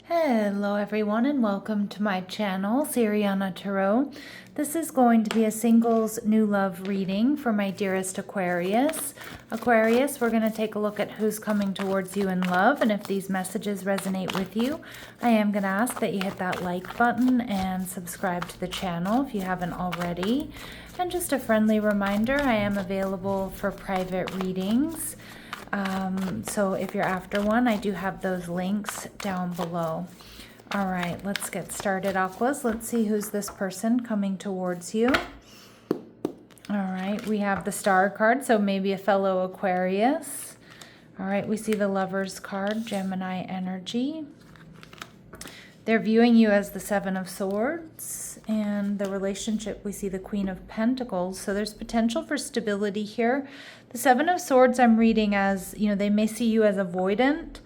Hello everyone and welcome to my channel, Sirianatarot. This is going to be a singles new love reading for my dearest Aquarius. Aquarius, we're going to take a look at who's coming towards you in love, and if these messages resonate with you, I am going to ask that you hit that like button and subscribe to the channel if you haven't already. And just a friendly reminder, I am available for private readings. So if you're after one, I do have those links down below. All right, let's get started, Aquas. Let's see who's this person coming towards you. All right, we have the Star card, so maybe a fellow Aquarius. All right, we see the Lovers card, Gemini energy. They're viewing you as the Seven of Swords, and the relationship, we see the Queen of Pentacles. So there's potential for stability here. The Seven of Swords I'm reading as, they may see you as avoidant,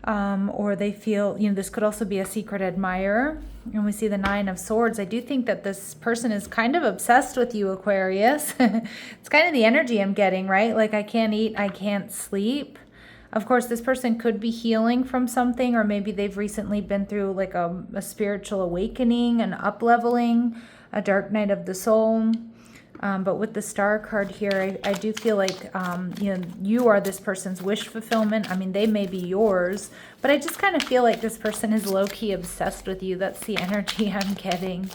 or they feel, this could also be a secret admirer. And we see the Nine of Swords. I do think that this person is kind of obsessed with you, Aquarius. It's kind of the energy I'm getting, right? Like, I can't eat, I can't sleep. Of course, this person could be healing from something, or maybe they've recently been through like a spiritual awakening, an up-leveling, a dark night of the soul. But with the Star card here, I do feel like, you are this person's wish fulfillment. I mean, they may be yours, but I just kind of feel like this person is low-key obsessed with you. That's the energy I'm getting.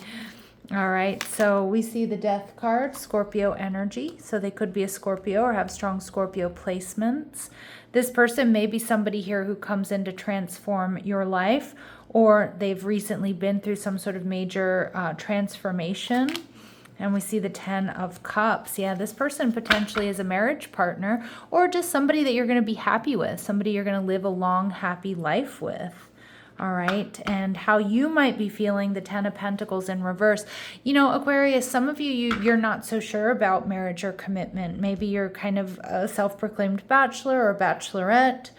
All right, so we see the Death card, Scorpio energy. So they could be a Scorpio or have strong Scorpio placements. This person may be somebody here who comes in to transform your life, or they've recently been through some sort of major transformation. And we see the Ten of Cups. Yeah, this person potentially is a marriage partner, or just somebody that you're going to be happy with, somebody you're going to live a long, happy life with. All right, and how you might be feeling the Ten of Pentacles in reverse. Aquarius, some of you're not so sure about marriage or commitment. Maybe you're kind of a self-proclaimed bachelor or bachelorette.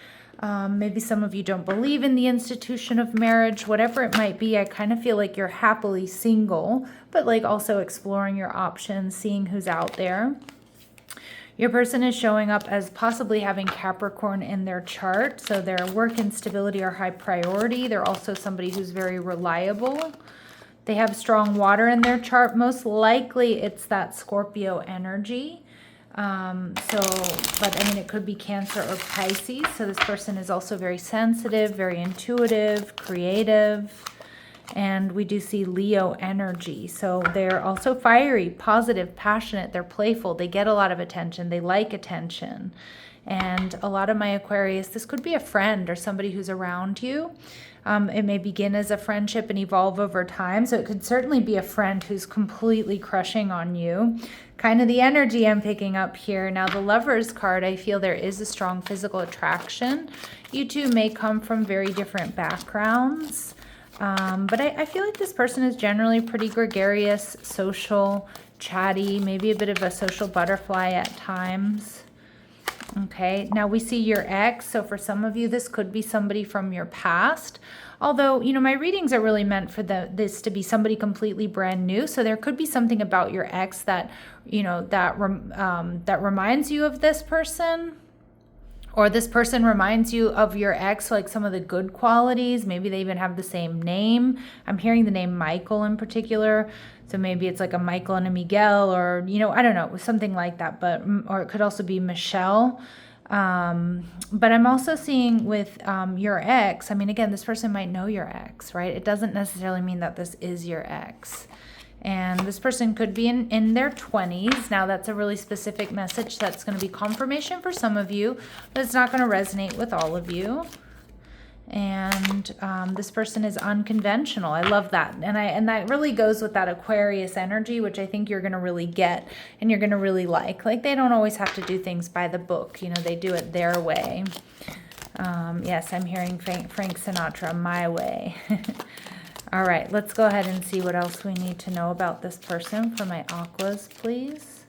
Maybe some of you don't believe in the institution of marriage. Whatever it might be, I kind of feel like you're happily single, but like also exploring your options, seeing who's out there. Your person is showing up as possibly having Capricorn in their chart, so their work and stability are high priority. They're also somebody who's very reliable. They have strong water in their chart. Most likely it's that Scorpio energy. But I mean, it could be Cancer or Pisces. So this person is also very sensitive, very intuitive, creative. And we do see Leo energy. So they're also fiery, positive, passionate. They're playful. They get a lot of attention. They like attention. And a lot of my Aquarius, this could be a friend or somebody who's around you. It may begin as a friendship and evolve over time. So it could certainly be a friend who's completely crushing on you. Kind of the energy I'm picking up here. Now the Lovers card, I feel there is a strong physical attraction. You two may come from very different backgrounds. But I feel like this person is generally pretty gregarious, social, chatty, maybe a bit of a social butterfly at times. Okay, now we see your ex. So for some of you, this could be somebody from your past. Although, my readings are really meant for this to be somebody completely brand new. So there could be something about your ex that, that reminds you of this person. Or this person reminds you of your ex, like some of the good qualities. Maybe they even have the same name. I'm hearing the name Michael in particular. So maybe it's like a Michael and a Miguel, or, I don't know, something like that. Or it could also be Michelle. But I'm also seeing with your ex, I mean, again, this person might know your ex, right? It doesn't necessarily mean that this is your ex. And this person could be in their 20s. Now, that's a really specific message. That's going to be confirmation for some of you, but it's not going to resonate with all of you. And this person is unconventional. I love that. And that really goes with that Aquarius energy, which I think you're going to really get and you're going to really like. Like, they don't always have to do things by the book. They do it their way. Yes, I'm hearing Frank Sinatra, my way. All right, let's go ahead and see what else we need to know about this person for my Aquas, please.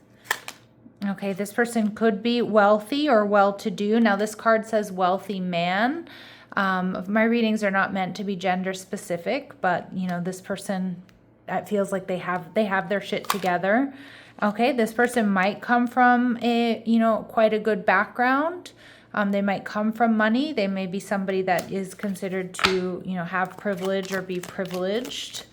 Okay, this person could be wealthy or well-to-do. Now, this card says wealthy man. My readings are not meant to be gender specific, but, this person, it feels like they have their shit together. Okay, this person might come from quite a good background. They might come from money. They may be somebody that is considered to, have privilege or be privileged.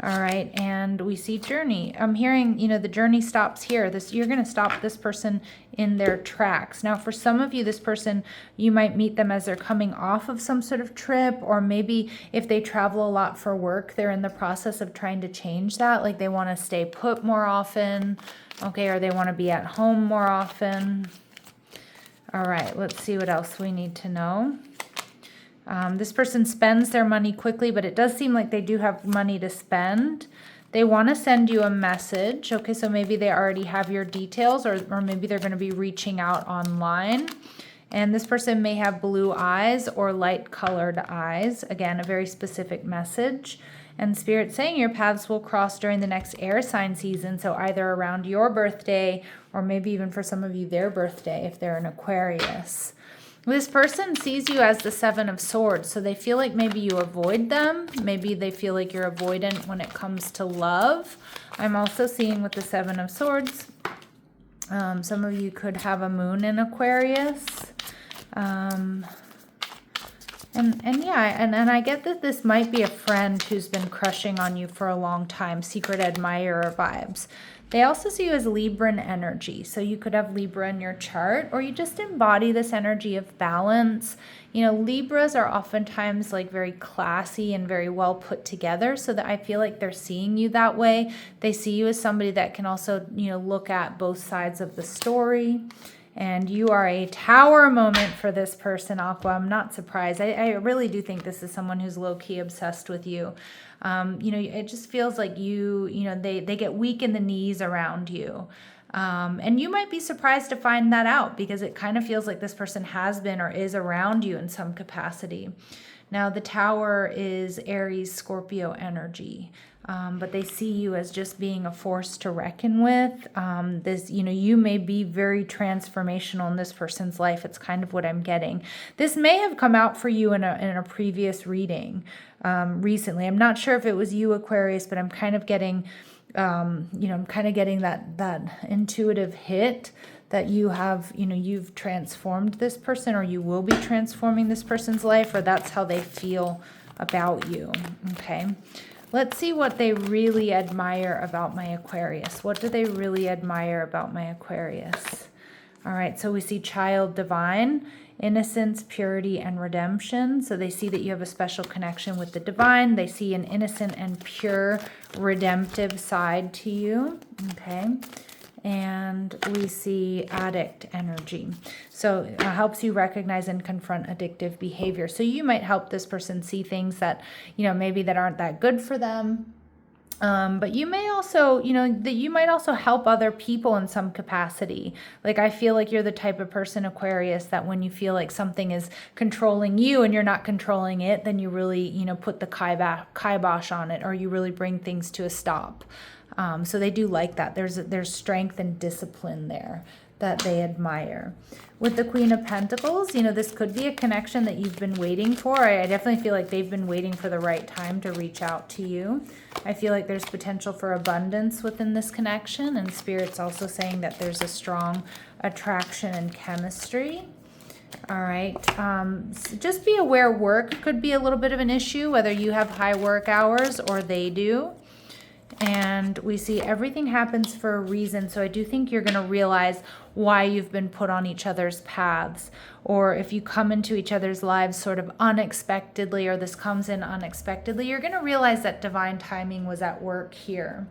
All right, and we see journey. I'm hearing, the journey stops here. You're going to stop this person in their tracks. Now, for some of you, this person, you might meet them as they're coming off of some sort of trip, or maybe if they travel a lot for work, they're in the process of trying to change that. Like they want to stay put more often, okay, or they want to be at home more often. All right, let's see what else we need to know. This person spends their money quickly, but it does seem like they do have money to spend. They want to send you a message. Okay, so maybe they already have your details, or maybe they're going to be reaching out online. And this person may have blue eyes or light colored eyes. Again, a very specific message. And Spirit saying your paths will cross during the next air sign season. So either around your birthday, or maybe even for some of you, their birthday, if they're an Aquarius. This person sees you as the Seven of Swords, so they feel like maybe you avoid them. Maybe they feel like you're avoidant when it comes to love. I'm also seeing with the Seven of Swords, some of you could have a moon in Aquarius. And I get that this might be a friend who's been crushing on you for a long time, secret admirer vibes. They also see you as Libran energy. So you could have Libra in your chart, or you just embody this energy of balance. Libras are oftentimes like very classy and very well put together, so that I feel like they're seeing you that way. They see you as somebody that can also, look at both sides of the story. And you are a tower moment for this person, Aqua. I'm not surprised. I really do think this is someone who's low-key obsessed with you. It just feels like they get weak in the knees around you. And you might be surprised to find that out, because it kind of feels like this person has been or is around you in some capacity. Now, the Tower is Aries, Scorpio energy. But they see you as just being a force to reckon with. You may be very transformational in this person's life. It's kind of what I'm getting. This may have come out for you in a previous reading recently. I'm not sure if it was you, Aquarius, but I'm kind of getting, that intuitive hit that you have, you've transformed this person, or you will be transforming this person's life, or that's how they feel about you. Okay. Let's see what they really admire about my Aquarius. What do they really admire about my Aquarius? All right, so we see child divine, innocence, purity, and redemption. So they see that you have a special connection with the divine. They see an innocent and pure redemptive side to you. Okay. And we see addict energy. So it helps you recognize and confront addictive behavior. So you might help this person see things that, maybe that aren't that good for them. But you may also, that you might also help other people in some capacity. Like, I feel like you're the type of person, Aquarius, that when you feel like something is controlling you and you're not controlling it, then you really, put the kibosh on it, or you really bring things to a stop. So they do like that. There's strength and discipline there that they admire. With the Queen of Pentacles, this could be a connection that you've been waiting for. I definitely feel like they've been waiting for the right time to reach out to you. I feel like there's potential for abundance within this connection, and Spirit's also saying that there's a strong attraction and chemistry. All right. Just be aware work could be a little bit of an issue, whether you have high work hours or they do. And we see everything happens for a reason. So I do think you're going to realize why you've been put on each other's paths. Or if you come into each other's lives sort of unexpectedly, or this comes in unexpectedly, you're going to realize that divine timing was at work here.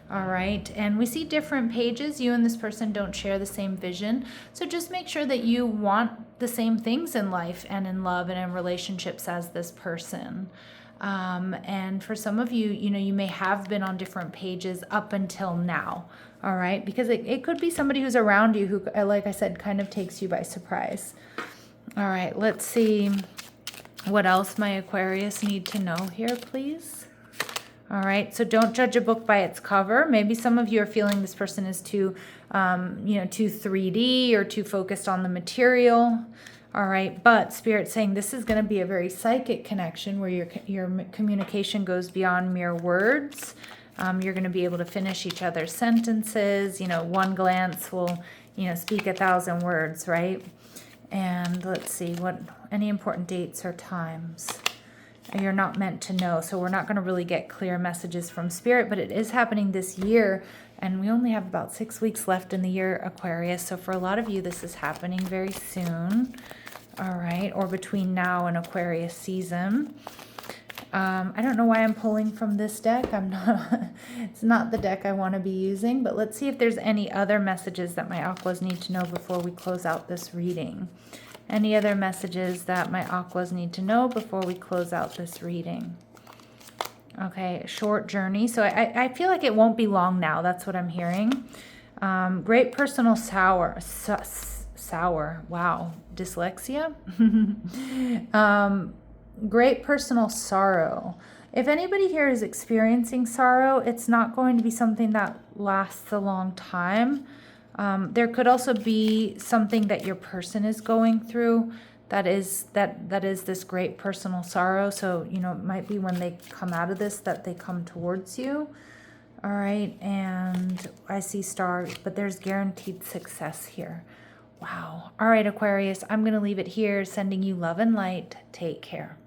All right. And we see different pages. You and this person don't share the same vision. So just make sure that you want the same things in life and in love and in relationships as this person. And for some of you, you may have been on different pages up until now. All right. Because it could be somebody who's around you who, like I said, kind of takes you by surprise. All right. Let's see what else my Aquarius need to know here, please. All right. So don't judge a book by its cover. Maybe some of you are feeling this person is too 3D or too focused on the material. All right, but Spirit's saying this is going to be a very psychic connection where your communication goes beyond mere words. You're going to be able to finish each other's sentences. One glance will, speak 1,000 words, right? And let's see, what any important dates or times you're not meant to know. So we're not going to really get clear messages from Spirit, but it is happening this year. And we only have about 6 weeks left in the year, Aquarius. So for a lot of you, this is happening very soon. All right. Or between now and Aquarius season. I don't know why I'm pulling from this deck. It's not the deck I want to be using, but let's see if there's any other messages that my aquas need to know before we close out this reading. Any other messages that my aquas need to know before we close out this reading? Okay, short journey. So I feel like it won't be long now. That's what I'm hearing. Great personal sour. Wow. Dyslexia? Great personal sorrow. If anybody here is experiencing sorrow, it's not going to be something that lasts a long time. There could also be something that your person is going through that is this great personal sorrow. So, you know, it might be when they come out of this that they come towards you. All right. And I see stars, but there's guaranteed success here. Wow. All right, Aquarius, I'm going to leave it here, sending you love and light. Take care.